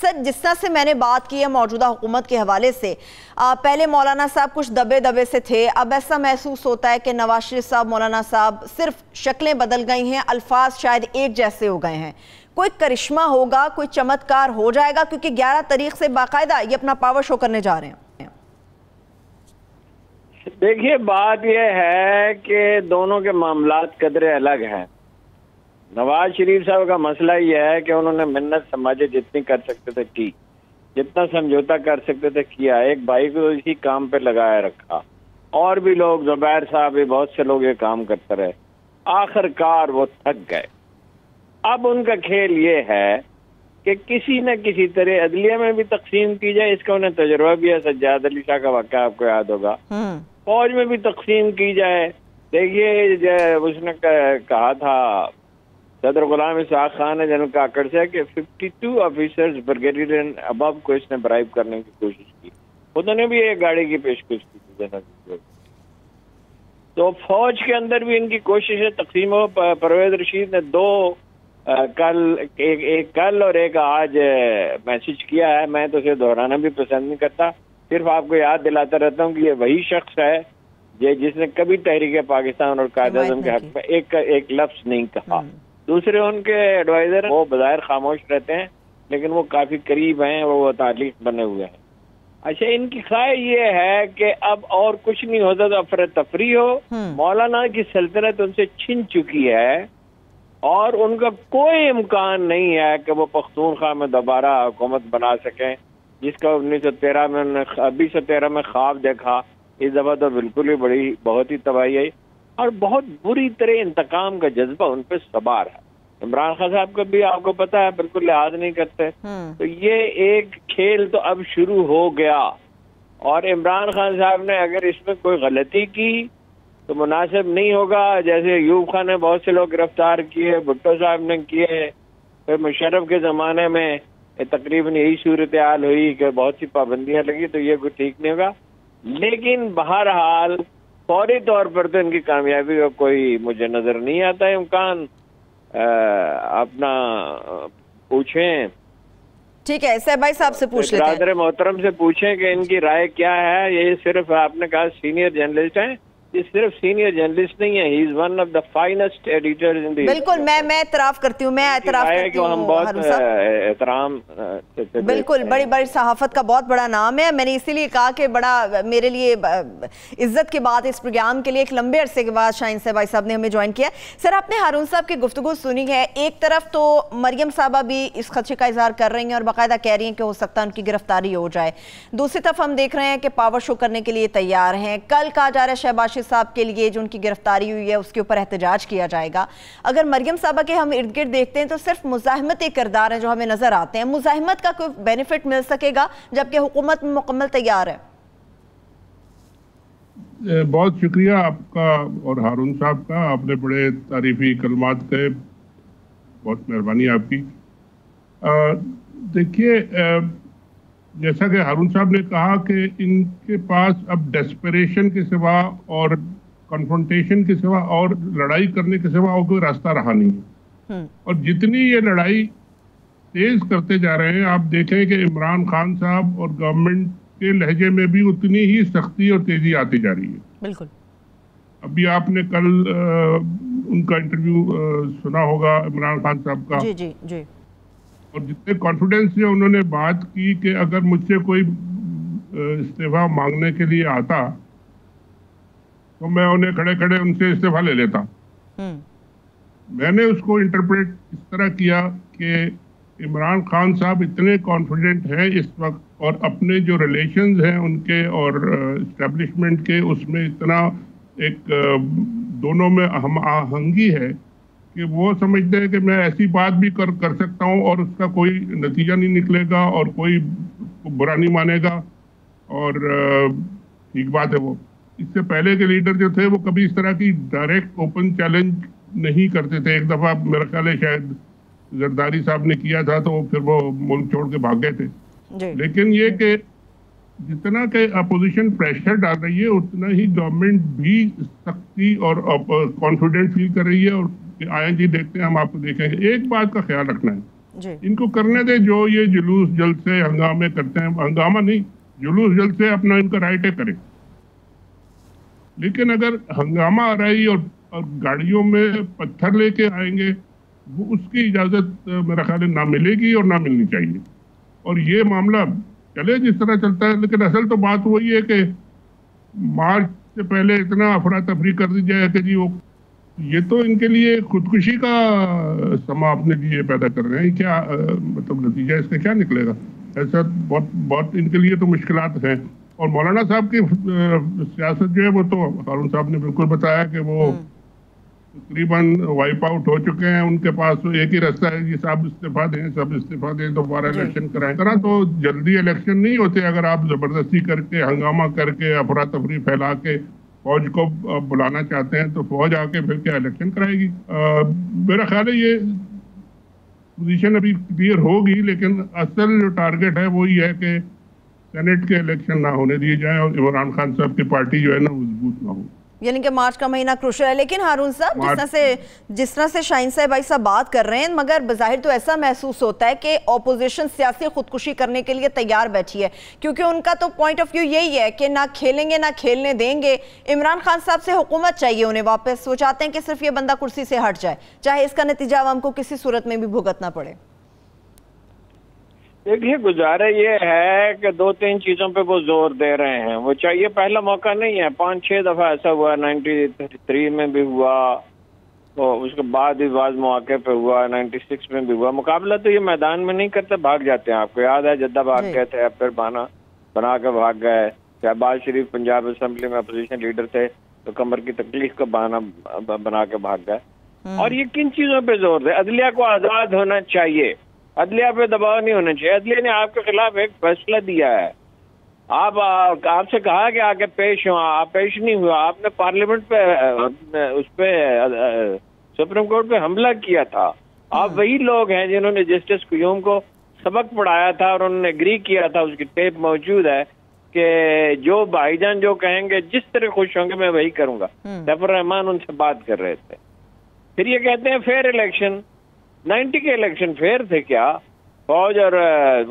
Sir, जिस तरह से मैंने बात की है मौजूदा हुकूमत के हवाले से, पहले मौलाना साहब कुछ दबे दबे से थे, अब ऐसा महसूस होता है कि नवाज शरीफ साहब, मौलाना साहब, सिर्फ शक्लें बदल गई हैं, अल्फाज शायद एक जैसे हो गए हैं। कोई करिश्मा होगा, कोई चमत्कार हो जाएगा, क्योंकि 11 तारीख से बाकायदा ये अपना पावर शो करने जा रहे हैं। देखिए, बात यह है कि दोनों के मामलात कदरे अलग हैं। नवाज शरीफ साहब का मसला यह है कि उन्होंने मिन्नत समाजे जितनी कर सकते थे की, जितना समझौता कर सकते थे किया, एक भाई को इसी काम पे लगाया रखा, और भी लोग, जुबैर साहब भी, बहुत से लोग ये काम करते रहे, आखिरकार वो थक गए। अब उनका खेल ये है कि किसी न किसी तरह अदलिया में भी तकसीम की जाए, इसका उन्हें तजुर्बा भी है, सज्जाद अली शाह का वाक़या आपको याद होगा, फौज में भी तकसीम की जाए। देखिए, उसने कहा था सदर गुलाम इसहाक खान ने जनरल काकड़ से कि 52 ऑफिसर्स ब्रिगेडियर एंड अबव को इसने ब्राइब करने की कोशिश की, उन्होंने भी एक गाड़ी की पेशकश की थी जनरल। तो फौज के अंदर भी इनकी कोशिश है तकसीम हो। परवेज रशीद ने एक कल और एक आज मैसेज किया है, मैं तो उसे दोहराना भी पसंद नहीं करता, सिर्फ आपको याद दिलाता रहता हूँ कि ये वही शख्स है जिसने कभी तहरीक पाकिस्तान और कायद-ए-आज़म के हक में एक लफ्ज नहीं कहा। दूसरे उनके एडवाइजर वो बज़ाहिर खामोश रहते हैं, लेकिन वो काफी करीब हैं, वो तालीफ बने हुए हैं। अच्छा, इनकी ख्वाहिश ये है कि अब और कुछ नहीं होता तो अफरा तफरी हो। मौलाना की सल्तनत उनसे छिन चुकी है और उनका कोई इम्कान नहीं है कि वो पख्तूनख्वा में दोबारा हुकूमत बना सकें, जिसका 1913 में ख्वाब देखा। इस दफा तो बिल्कुल ही बहुत ही तबाही आई और बहुत बुरी तरह इंतकाम का जज्बा उन पर सवार है। इमरान खान साहब को भी आपको पता है बिल्कुल लिहाज नहीं करते। तो ये एक खेल तो अब शुरू हो गया और इमरान खान साहब ने अगर इसमें कोई गलती की तो मुनासिब नहीं होगा। जैसे यूब खान ने बहुत से लोग गिरफ्तार किए, भुट्टो साहब ने किए, फिर मुशर्रफ के जमाने में तकरीबन यही सूरत हाल हुई कि बहुत सी पाबंदियां लगी, तो ये कुछ ठीक नहीं होगा। लेकिन बहरहाल फौरी तौर पर तो इनकी कामयाबी का कोई मुझे नजर नहीं आता इम्कान। अपना पूछें, ठीक है सर भाई साहब से पूछ लेते हैं, ब्रादर मोहतरम से पूछें कि इनकी राय क्या है। ये सिर्फ आपने कहा सीनियर जर्नलिस्ट हैं, ये सिर्फ सीनियर जर्नलिस्ट नहीं है, he is one of the finest editors in the. बिल्कुल, मैं एतराफ करती हूँ, मैं एतराफ करती हूँ, हम बहुत एहतराम। बिल्कुल, बड़ी बड़ी सहाफत का बहुत बड़ा नाम है। मैंने इसीलिए कहा कि बड़ा मेरे लिए इज्जत की बात इस प्रोग्राम के लिए एक लंबे अरसे के बाद शाहीन साहब भाई साहब ने हमें ज्वाइन किया। सर, आपने हारून साहब की गुफ्तगू सुनी है। एक तरफ तो मरियम साहबा भी इस खदशे का इजहार कर रही हैं और बाकायदा कह रही हैं कि हो सकता है उनकी गिरफ्तारी हो जाए। दूसरी तरफ हम देख रहे हैं कि पावर शो करने के लिए तैयार हैं। कल कहा जा रहा है शहबाज साहब के लिए जो उनकी गिरफ्तारी हुई है उसके ऊपर एहतजाज किया जाएगा। अगर मरियम साहबा के हम इर्द गिर्द देखते हैं तो सिर्फ मुजाहिमती किरदार है जो हमें नजर आते हैं। मुजाहिमत का कोई बेनिफिट मिल सकेगा जबकि हुकूमत में मुकम्मल तैयार है? बहुत शुक्रिया आपका और हारून साहब का, आपने बड़े तारीफी कलमात कहे, बहुत मेहरबानी आपकी। देखिए, जैसा कि हारून साहब ने कहा कि इनके पास अब डेस्परेशन के सिवा और कन्फ्रंटेशन के सिवा और लड़ाई करने के सिवा और कोई रास्ता रहा नहीं है। और जितनी ये लड़ाई तेज करते जा रहे हैं, आप देखें कि इमरान खान साहब और गवर्नमेंट के लहजे में भी उतनी ही सख्ती और तेजी आती जा रही है। बिल्कुल। अभी आपने कल उनका इंटरव्यू सुना होगा इमरान खान साहब का। जी जी जी। और जितने कॉन्फिडेंस से उन्होंने बात की कि अगर मुझसे कोई इस्तीफा मांगने के लिए आता तो मैं उन्हें खड़े खड़े उनसे इस्तीफा ले लेता। मैंने उसको इंटरप्रेट इस तरह किया कि इमरान खान साहब इतने कॉन्फिडेंट हैं इस वक्त और अपने जो रिलेशंस हैं उनके और एस्टेब्लिशमेंट के, उसमें इतना एक दोनों में हम आहंगी है कि वो समझते हैं कि मैं ऐसी बात भी कर सकता हूँ और उसका कोई नतीजा नहीं निकलेगा और कोई बुरा नहीं मानेगा और ठीक बात है। वो इससे पहले के लीडर जो थे वो कभी इस तरह की डायरेक्ट ओपन चैलेंज नहीं करते थे। एक दफ़ा मेरा ख्याल है शायद जरदारी साहब ने किया था तो फिर वो मुल्क छोड़ के भाग गए थे। लेकिन ये कि जितना के अपोजिशन प्रेशर डाल रही है उतना ही गवर्नमेंट भी सख्ती और कॉन्फिडेंट फील कर रही है। और आए जी देखते हैं, हम आपको देखेंगे। एक बात का ख्याल रखना है जी। इनको करने दे, जो ये जुलूस जलसे हंगामे करते हैं, हंगामा नहीं, जुलूस जलसे अपना इनका राइट है करें। लेकिन अगर हंगामा आ रही और गाड़ियों में पत्थर लेके आएंगे, वो उसकी इजाजत मेरा ख्याल है ना मिलेगी और ना मिलनी चाहिए। और ये मामला चले जिस तरह चलता है, लेकिन असल तो बात वही है कि मार्च से पहले इतना अफरा तफरी कर दी जाए कि जी वो, ये तो इनके लिए खुदकुशी का समा अपने लिए पैदा कर रहे हैं। क्या मतलब नतीजा इसका क्या निकलेगा? ऐसा बहुत बहुत इनके लिए तो मुश्किलात हैं। और मौलाना साहब की सियासत जो है वो तो हारून साहब ने बिल्कुल बताया कि वो तकरीबन वाइप आउट हो चुके हैं। उनके पास तो एक ही रास्ता है कि सब इस्तीफा दें, दोबारा इलेक्शन कराएं। तरह तो जल्दी इलेक्शन नहीं होते। अगर आप जबरदस्ती करके, हंगामा करके, अफरा तफरी फैला के फौज को बुलाना चाहते हैं, तो फौज आके फिर क्या इलेक्शन कराएगी? मेरा ख्याल है ये पोजीशन अभी क्लियर होगी, लेकिन असल जो टारगेट है वही है कि सेनेट के इलेक्शन ना होने दिए जाए और इमरान खान साहब की पार्टी जो है ना मजबूत ना हो। यानी कि मार्च का महीना क्रूशियल है। लेकिन हारून साहब, जिस तरह से शाहीन साहब भाई साहब बात कर रहे हैं, मगर बज़ाहिर तो ऐसा महसूस होता है कि ऑपोजिशन सियासी खुदकुशी करने के लिए तैयार बैठी है, क्योंकि उनका तो पॉइंट ऑफ व्यू यही है कि ना खेलेंगे ना खेलने देंगे। इमरान खान साहब से हुकूमत चाहिए उन्हें वापस। वो चाहते हैं कि सिर्फ ये बंदा कुर्सी से हट जाए, चाहे इसका नतीजा आवाम को किसी सूरत में भी भुगतना पड़े। देखिए, गुजारा ये है कि 2-3 चीजों पे वो जोर दे रहे हैं। वो चाहिए, पहला मौका नहीं है, 5-6 दफा ऐसा हुआ, 93 में भी हुआ, तो उसके बाद भी बाद मौके पे हुआ, 96 में भी हुआ। मुकाबला तो ये मैदान में नहीं करते, भाग जाते हैं। आपको याद है जद्दा भाग गए थे, फिर बना के भाग गए। शहबाज शरीफ पंजाब असेंबली में अपोजिशन लीडर थे, तो कमर की तकलीफ का बहाना बना के भाग गए। और ये किन चीजों पे जोर दे? अदलिया को आजाद होना चाहिए, अदलिया पे दबाव नहीं होना चाहिए। अदलिया ने आपके खिलाफ एक फैसला दिया है, आपसे कहा कि आके पेश हो, आप पेश नहीं हुआ। आपने पार्लियामेंट पे उस पे सुप्रीम कोर्ट पे हमला किया था। आप वही लोग हैं जिन्होंने जस्टिस कुयूम को सबक पढ़ाया था और उन्होंने एग्री किया था, उसकी टेप मौजूद है, कि जो भाईजान जो कहेंगे, जिस तरह खुश होंगे मैं वही करूंगा। सैफुर रहमान उनसे बात कर रहे थे। फिर ये कहते हैं फेयर इलेक्शन। 90 के इलेक्शन फेयर थे क्या? फौज और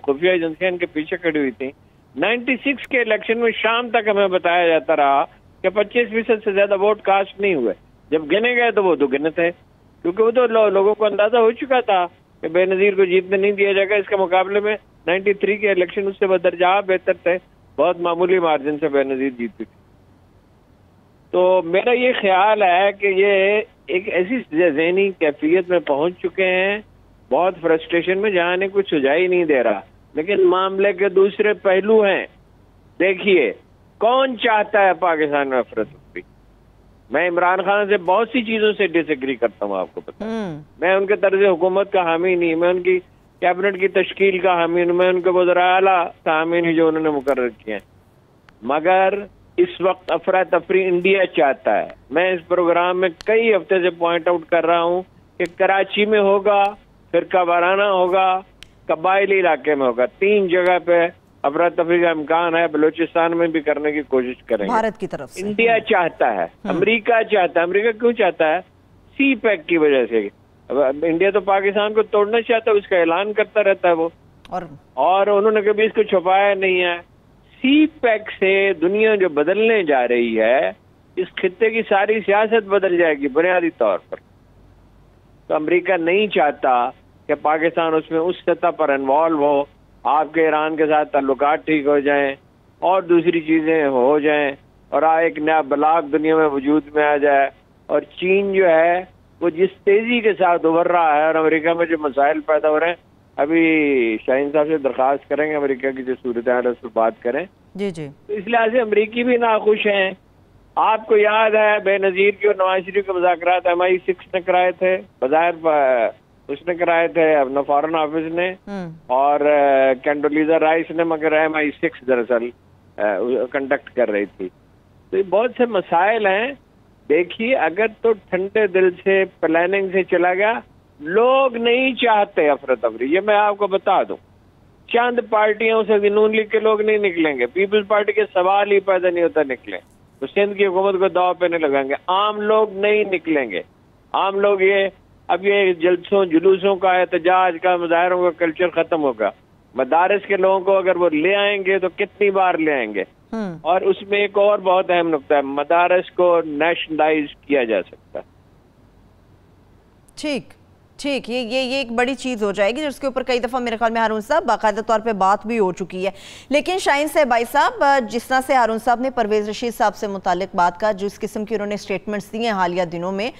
खुफिया एजेंसियां इनके पीछे खड़ी हुई थी। 96 के इलेक्शन में शाम तक हमें बताया जाता रहा कि 25% से ज्यादा वोट कास्ट नहीं हुए। जब गिने गए तो वो दुगने थे, क्योंकि वो तो लोगों को अंदाजा हो चुका था कि बेनजीर को जीतने नहीं दिया जाएगा। इसके मुकाबले में 93 के इलेक्शन उससे बदरजा बेहतर थे, बहुत मामूली मार्जिन से बेनजीर जीती थी। तो मेरा ये ख्याल है कि ये एक ऐसी ज़हनी कैफियत में पहुंच चुके हैं, बहुत फ्रस्ट्रेशन में, जहां ने कुछ सुझाव ही नहीं दे रहा। लेकिन मामले के दूसरे पहलू हैं। देखिए, कौन चाहता है पाकिस्तान में अफरा-तफरी? मैं इमरान खान से बहुत सी चीजों से डिसएग्री करता हूँ, आपको पता है। मैं उनके तर्ज हुकूमत का हामी नहीं, मैं उनकी कैबिनेट की तश्कील का हामी नहीं, मैं उनके वज़ीर आला का हामी नहीं जो उन्होंने मुकर्रर किए हैं। मगर इस वक्त अफरा तफरी इंडिया चाहता है। मैं इस प्रोग्राम में कई हफ्ते से पॉइंट आउट कर रहा हूँ कि कराची में होगा, फिर कबाराना होगा, कबायली इलाके में होगा। 3 जगह पे अफरा तफरी का इम्कान है। बलूचिस्तान में भी करने की कोशिश करेंगे भारत की तरफ से। इंडिया चाहता है, अमेरिका चाहता है। अमेरिका क्यों चाहता है? सी पैक की वजह से। अब इंडिया तो पाकिस्तान को तोड़ना चाहता है, उसका ऐलान करता रहता है वो, और उन्होंने कभी इसको छुपाया नहीं है। सी पैक से दुनिया जो बदलने जा रही है, इस खित्ते की सारी सियासत बदल जाएगी बुनियादी तौर पर। तो अमेरिका नहीं चाहता कि पाकिस्तान उसमें उस सतह पर इन्वॉल्व हो, आपके ईरान के साथ ताल्लुकात ठीक हो जाएं और दूसरी चीजें हो जाएं, और एक नया ब्लॉक दुनिया में वजूद में आ जाए। और चीन जो है वो जिस तेजी के साथ उभर रहा है, और अमेरिका में जो मसाइल पैदा हो रहे हैं, अभी शाहीन साहब से दरख्वास्त करेंगे अमेरिका की जो सूरत है उस पर बात करें। जी जी। तो इस लिहाज से अमरीकी भी नाखुश हैं। आपको याद है बेनजीर की और नवाज शरीफ के मुज़ाकरात MI6 ने कराए थे, बज़ाहिर उसने कराए थे अपना फॉरेन ऑफिस ने, और कंडोलीजा राइस ने, मगर MI6 दरअसल कंडक्ट कर रही थी। तो ये बहुत से मसाइल हैं। देखिए, अगर तो ठंडे दिल से प्लानिंग से चला गया, लोग नहीं चाहते अफरा तफरी, ये मैं आपको बता दूं। चंद पार्टियों से नून लीग के लोग नहीं निकलेंगे, पीपल्स पार्टी के सवाल ही पैदा नहीं होता निकले, तो सिंध की हुकूमत को दाव पे नहीं लगाएंगे। आम लोग नहीं निकलेंगे। आम लोग ये अब ये जलसों जुलूसों का, एहतजाज का, मुजाहरों का कल्चर खत्म होगा। मदारिस के लोगों को अगर वो ले आएंगे तो कितनी बार ले आएंगे। और उसमें एक और बहुत अहम नुकता है, मदारिस को नेशनलाइज किया जा सकता है। ठीक ठीक, ये एक बड़ी चीज़ हो जाएगी जिसके ऊपर कई दफ़ा मेरे ख्याल में हारून साहब बाकायदा तौर पे बात भी हो चुकी है। लेकिन शाहीन साहब, भाई साहब, जिस तरह से हारून साहब ने परवेज़ रशीद साहब से मुतालिक बात का, जिस किस्म की उन्होंने स्टेटमेंट्स दिए हालिया दिनों में,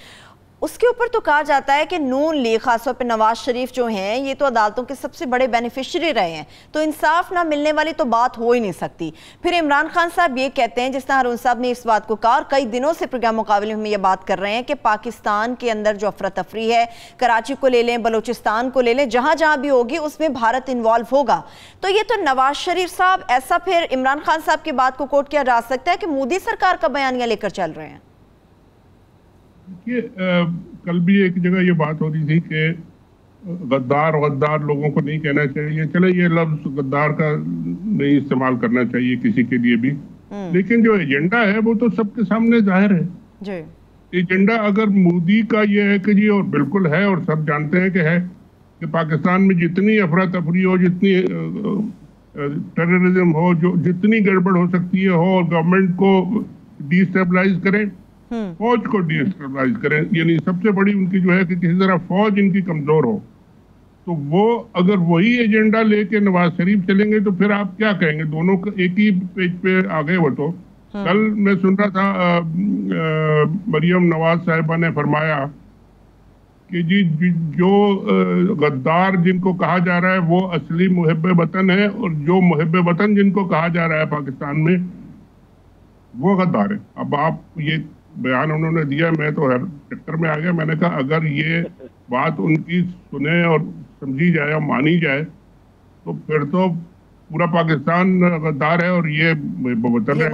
उसके ऊपर तो कहा जाता है कि नून लीग खासतौर पर नवाज शरीफ जो हैं ये तो अदालतों के सबसे बड़े बेनिफिशरी रहे हैं, तो इंसाफ ना मिलने वाली तो बात हो ही नहीं सकती। फिर इमरान खान साहब ये कहते हैं, जिस तरह हारून साहब ने इस बात को कहा और कई दिनों से प्रोग्राम मुकाबले में ये बात कर रहे हैं कि पाकिस्तान के अंदर जो अफरा तफरी है, कराची को ले लें, बलोचिस्तान को ले लें, जहाँ जहाँ भी होगी उसमें भारत इन्वॉल्व होगा। तो ये तो नवाज शरीफ साहब, ऐसा फिर इमरान खान साहब की बात को कोट किया जा सकता है कि मोदी सरकार का बयानिया लेकर चल रहे हैं। कल भी एक जगह ये बात हो रही थी कि गद्दार लोगों को नहीं कहना चाहिए। चले, ये लफ्ज गद्दार का नहीं इस्तेमाल करना चाहिए किसी के लिए भी, लेकिन जो एजेंडा है वो तो सबके सामने जाहिर है जी। एजेंडा अगर मोदी का ये है कि जी, और बिल्कुल है और सब जानते हैं कि है, कि पाकिस्तान में जितनी अफरा तफरी हो, जितनी टेररिज्म हो, जो जितनी गड़बड़ हो सकती है हो, और गवर्नमेंट को डिस्टेबलाइज करें, फौज को डिस्टेबलाइज करें, यानी सबसे बड़ी उनकी जो है कि किसी तरह फौज इनकी कमजोर हो, तो वो अगर वही एजेंडा लेके नवाज शरीफ चलेंगे तो फिर आप क्या कहेंगे? दोनों एक ही पेज पे आ गए वो तो। कल मैं सुन रहा था मरियम नवाज साहिबा ने फरमाया कि जी जो गद्दार जिनको कहा जा रहा है वो असली मुहिब्बे वतन है, और जो मुहिब्बे वतन जिनको कहा जा रहा है पाकिस्तान में वो गद्दार है। अब आप ये बयान उन्होंने दिया, मैं तो हर चक्कर में आ गया। मैंने कहा अगर ये बात उनकी सुने और समझी जाए और मानी जाए तो फिर तो पूरा पाकिस्तान गद्दार है और ये मुहिब्बे वतन है।